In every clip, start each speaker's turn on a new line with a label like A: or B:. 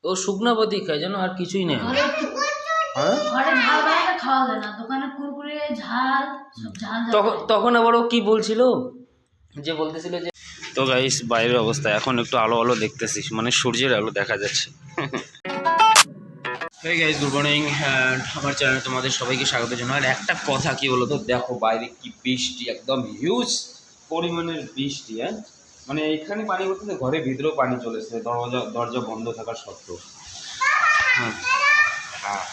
A: ও শুকনা পাতি খায় জানো, আর কিছুই নেই। তখন আবার ও কি বলছিল, যে বলতেছিল যে, তো গাইস বাইরের অবস্থা এখন একটু আলো আলো দেখতেছিস, মানে সূর্যের আলো দেখা যাচ্ছে। Hey guys, good morning. আমার চ্যানেলে তোমাদের সবাইকে স্বাগত জানাই। আর একটা কথা কি বলতো, দেখো বাইরে কি বৃষ্টি, একদম হিউজ পরিমাণের বৃষ্টি। মানে এখানে পানি বলতে ঘরের ভিতরেও পানি চলেছে, দরজা বন্ধ থাকার সত্ত্বেও। হ্যাঁ হ্যাঁ।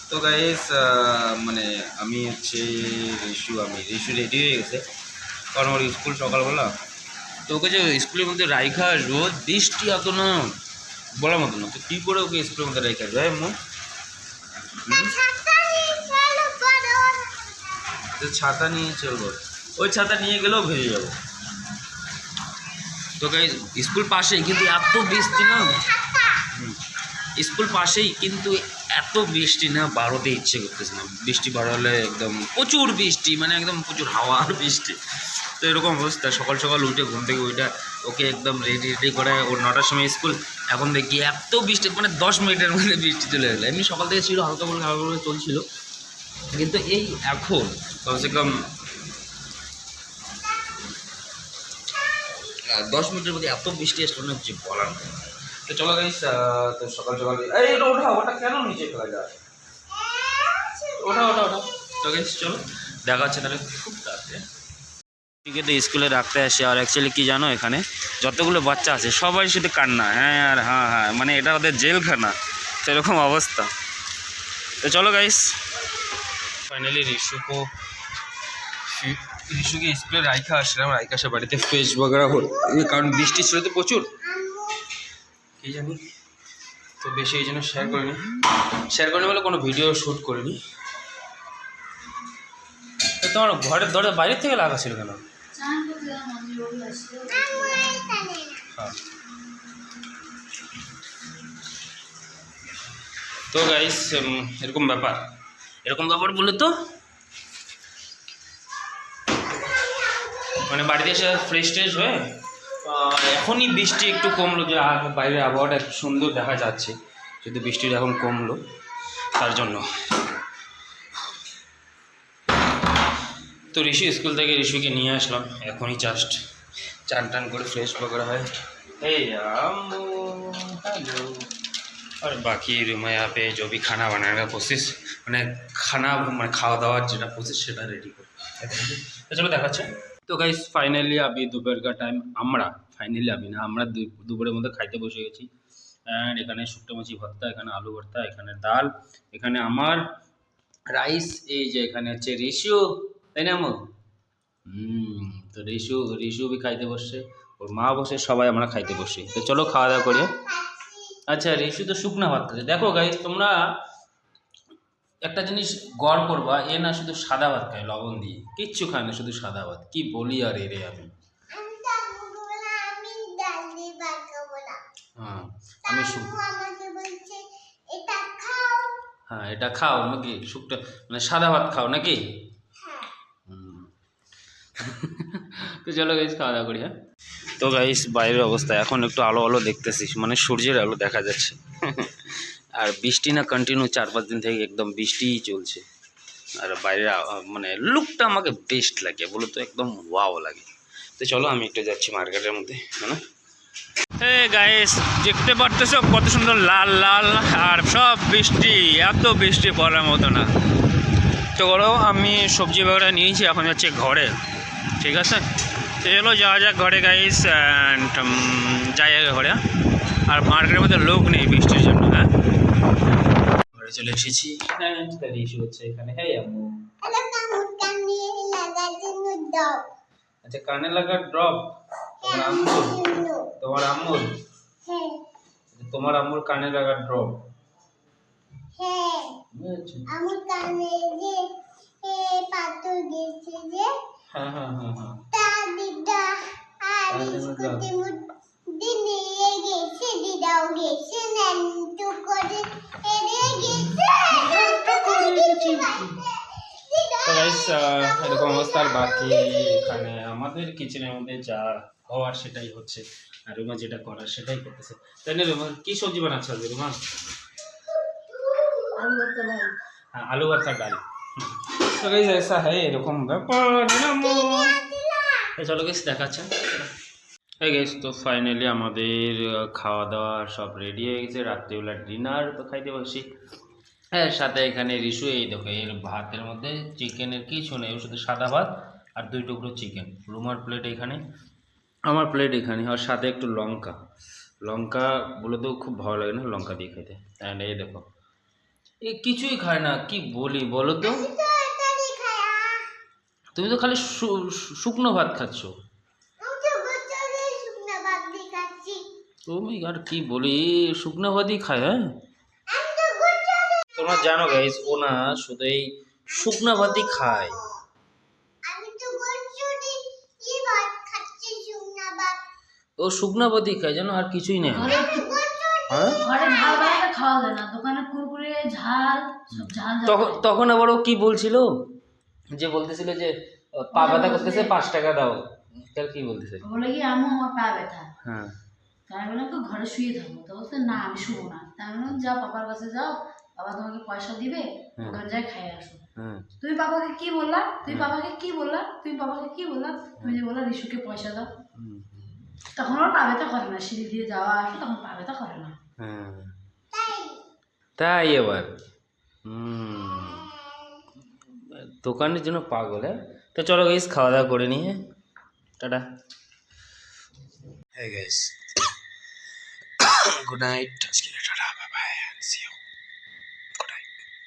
A: তো গাইস মানে আমি হচ্ছে রিশু রেডি হয়ে গেছে, কারণ ওর স্কুল সকালবেলা। তো ওকে যে স্কুলের মধ্যে রাইখা রোদ বৃষ্টি এত না বলার মতো না, তো কী করে ওকে স্কুলের মধ্যে রাইখা যায় মো? ছাতা নিয়ে চলবো, ওই ছাতা নিয়ে গেলেও ভেজে যাবো। তো গাইস স্কুল পাশেই, কিন্তু এত বৃষ্টি না, স্কুল পাশেই কিন্তু এত বৃষ্টি না, বাড়াতে ইচ্ছে করতেছে না। বৃষ্টি বাড়ালে একদম প্রচুর বৃষ্টি, মানে একদম প্রচুর হাওয়া আর বৃষ্টি। তো এরকম অবস্থা, সকাল সকাল উঠে ঘুম থেকে ওইটা ওকে একদম রেডি করে, ওর 9টার সময় স্কুল। এখন দেখি এত বৃষ্টি, মানে 10 মিনিটের মধ্যে বৃষ্টি চলে গেলো। এমনি সকাল থেকে ছিল হালকা করে চলছিল, কিন্তু এই এখন কমসে কম 10 মিনিটের মধ্যে এত বৃষ্টি আসলো না, যে বলার নেই। তো চলো গাইস, তো সকাল সকাল ওটা কেন নিচে ফেলা যায়, ওটা তো গাইস চলো দেখা হচ্ছে তাহলে খুব তাড়াতাড়ি। ঠিক আছে, স্কুলে রাখতে আসে। আর অ্যাকচুয়ালি কি জানো, এখানে যতগুলো বাচ্চা আছে সবাই শুধু কান্না, হ্যাঁ আর হ্যাঁ, মানে এটা ওদের জেলখানা, সেরকম অবস্থা। তো চলো গাইস, ফাইনালি রিশুকে স্কুলে রাইখা আসলাম। রাইখা আসে বাড়িতে ফ্রেশ বগেরা হল, কারণ বৃষ্টি ছিল তো প্রচুর, কি জানি তো বেশি, এই জন্য শেয়ার করিনি বলে কোনো ভিডিও শ্যুট করিনি। তো তোমার ঘরের দরজা বাইরের থেকে লাগা ছিল কেন? হ্যাঁ। তো গাইস এরকম ব্যাপার বলে তো, মানে বাড়িতে এসে ফ্রেশ হয়ে এখনই বৃষ্টি একটু কমলো, যে বাইরের আবহাওয়াটা একটু সুন্দর দেখা যাচ্ছে, যদি বৃষ্টিটা এখন কমলো তার জন্য। তো ঋষুকে নিয়ে আসলাম এখনই, জাস্ট চান করে ফ্রেশ বগেরা হয়। এই हेलो। और बाकी रूम में यहाँ पे जो भी खाना बनाने का कोशिश, মানে খাওয়া দাওয়ার যেটা প্রসেস সেটা রেডি করি। তো চলো দেখাচ্ছে। তো গাইস ফাইনালি अभी दोपहर का टाइम, আমরা দুপুরের মধ্যে খাইতে বসে গেছি। অ্যান্ড এখানে শুকনো মাছি ভর্তা, এখানে আলু ভর্তা, এখানে ডাল, এখানে আমার রাইস, এই যে এখানে হচ্ছে রিশু, তাই না আমু? তো রিশু বি খাইতে বসছে, ওর মা বসে, সবাই আমরা খাইতে বসি। তো চলো খাওয়া দাওয়া করি। আচ্ছা রিশু তো শুকনা ভাত খাচ্ছে। দেখো গাইস, তোমরা একটা জিনিস গড় করবা, এ না শুধু সাদা ভাত খায় লবণ দিয়ে, কিচ্ছু খায় না, শুধু সাদা ভাত। কি বলি আর এরে আমি, হ্যাঁ আমি হ্যাঁ এটা খাও নাকি, শুকনা মানে সাদা ভাত খাও নাকি? তো চলো গাইস খাওয়া দাওয়া করি। হ্যাঁ, তো গাইস বাইরের অবস্থা এখন একটু আলো আলো দেখতেছিস, মানে সূর্যের আলো দেখা যাচ্ছে। আর বৃষ্টি না কন্টিনিউ 4-5 দিন থেকে একদম বৃষ্টিই চলছে। আর বাইরের মানে লুকটা আমাকে বেস্ট লাগে, বলো তো, একদম ওয়াও লাগে। তো চলো আমি একটু যাচ্ছি মার্কেটের মধ্যে, হ্যাঁ। গাইস দেখতে পারতেছো কত সুন্দর লাল লাল, আর সব বৃষ্টি, এত বৃষ্টি বলার মতো না। তো বলো, আমি সবজি বাগড়া নিয়েছি, এখন যাচ্ছি ঘরে, ঠিক আছে? তো চলো যাওয়া যাক ঘরে গাইস, যাই আগে ঘরে। আর মার্কেটের মধ্যে লোক নেই বৃষ্টির জন্য। হ্যাঁ, ঘরে চলে এসেছি। ইস্যু হচ্ছে এখানে। হ্যাঁ আম্মু, আচ্ছা কানে লাগা ড্রপ তোমার আম্মুর কানে লাগা ড্রপ। হ্যাঁ আমার কানে যে পাথর গেছে যে, হ্যাঁ তা দিদা আর স্কুটি দিনে গেছে, দিদাও গেছে, নান্টু করে এরকম অবস্থা। আর বাকি এখানে আমাদের কিচেনের মধ্যে যা হওয়ার সেটাই হচ্ছে, আর রুমা যেটা করার সেটাই করতেছে। তাই না রুমা? কি সবজি বানাচ্ছে আজকে রুমা? হ্যাঁ, আলু ভর্তা ডাল। তো গাইস ऐसा है, এরকম ব্যাপার নামো। চলো গাইস দেখাচ্ছে। এই গাইস তো ফাইনালি আমাদের খাওয়া দাওয়া সব রেডি হয়ে গেছে, রাত্রিবেলা ডিনার তো খাইতে বসি। হ্যাঁ, সাথে এখানে রিসু এই দেখো এর ভাতের মধ্যে চিকেনের কিছু নেই, শুধু সাদা ভাত আর 2 টুকরো চিকেন। রুমার প্লেট এখানে, আমার প্লেট এখানে, আর সাথে একটু লঙ্কা। লঙ্কা বলে তো খুব ভালো লাগে না লঙ্কা দিয়ে খেতে। অ্যান্ড এই দেখো এ কিছুই খায় না, কি বলি বলো তো? তুমি তো খালি শুকনো ভাত খাচ্ছ। তুমি আর কি বলি, শুকনো ভাতই খায়। হ্যাঁ, তোমরা জানো গাইস ও না শুধু এই শুকনো ভাতই খায়। ও শুকনো ভাতই খায় জানো, আর কিছুই নেই। হ্যাঁ, তখন আবার ও কি বলছিল, যে বলতেছিল যে পা ব্যথা করতেছে 5 টাকা দাও, তার কি বলতেছে,
B: বলে কি আম্মু আমার পা ব্যথা।
A: হ্যাঁ,
B: তাই বললাম তো ঘরে শুয়ে থাকবো, তো বলছে না আমি শুবো না। তাই বললাম যাও পাপার কাছে যাও, বাবা তোমাকে পয়সা দিবে, ওখানে যাই খাই আসো। তুমি পাপাকে কি বললা, তুমি পাপাকে কি বললা, তুমি পাপাকে কি বললা, তুমি যে বললা রিশুকে পয়সা দাও, তখন ওর পা ব্যথা করে না, সিঁড়ি দিয়ে যাওয়া আসে তখন পা ব্যথা করে না।
A: তাই এবার দোকানের জন্য পাগল। হ্যাঁ, তো চলো গাইস খাওয়া দাওয়া করে নিয়ে টাটা। হ্যাঁ গাইস, গুড নাইট, আজকে